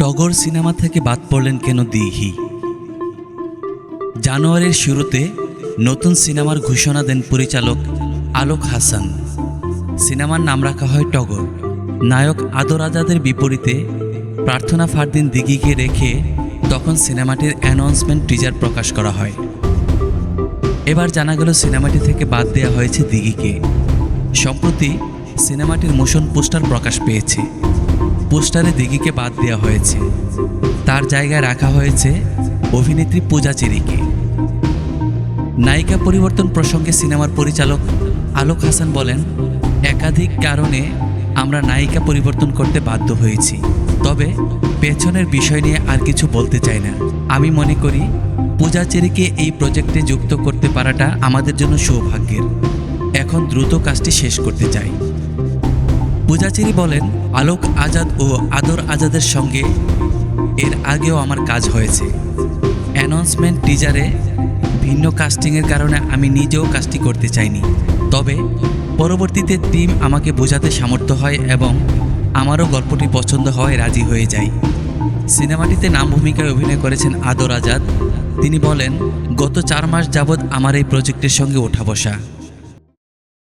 টগর সিনেমা থেকে বাদ পড়লেন কেন দিঘি? জানুয়ারির শুরুতে নতুন সিনেমার ঘোষণা দেন পরিচালক আলোক হাসান। সিনেমার নাম রাখা হয় টগর। নায়ক আদর আজাদের বিপরীতে প্রার্থনা ফারদিন দিঘিকে রেখে তখন সিনেমাটির অ্যানাউন্সমেন্ট টিজার প্রকাশ করা হয়। এবার জানা গেল সিনেমাটি থেকে বাদ দেওয়া হয়েছে দিঘিকে। সম্প্রতি সিনেমাটির মোশন পোস্টার প্রকাশ পেয়েছে। পোস্টারে দিঘিকে বাদ দেওয়া হয়েছে, তার জায়গায় রাখা হয়েছে অভিনেত্রী পূজা চেরিকে। নায়িকা পরিবর্তন প্রসঙ্গে সিনেমার পরিচালক আলোক হাসান বলেন, একাধিক কারণে আমরা নায়িকা পরিবর্তন করতে বাধ্য হয়েছি, তবে পেছনের বিষয় নিয়ে আর কিছু বলতে চাই না। আমি মনে করি পূজা চেরিকে এই প্রজেক্টে যুক্ত করতে পারাটা আমাদের জন্য সৌভাগ্যের। এখন দ্রুত কাজটি শেষ করতে চাই। পূজা চেরি বলেন, আলোক আজাদ ও আদর আজাদের সঙ্গে এর আগেও আমার কাজ হয়েছে। অ্যানাউন্সমেন্ট টিজারে ভিন্ন কাস্টিংয়ের কারণে আমি নিজেও কাজটি করতে চাইনি, তবে পরবর্তীতে টিম আমাকে বোঝাতে সামর্থ্য হয় এবং আমারও গল্পটি পছন্দ হওয়ায় রাজি হয়ে যাই। সিনেমাটিতে নাম ভূমিকায় অভিনয় করেছেন আদর আজাদ। তিনি বলেন, গত 4 মাস যাবৎ আমার এই প্রজেক্টের সঙ্গে ওঠা বসা।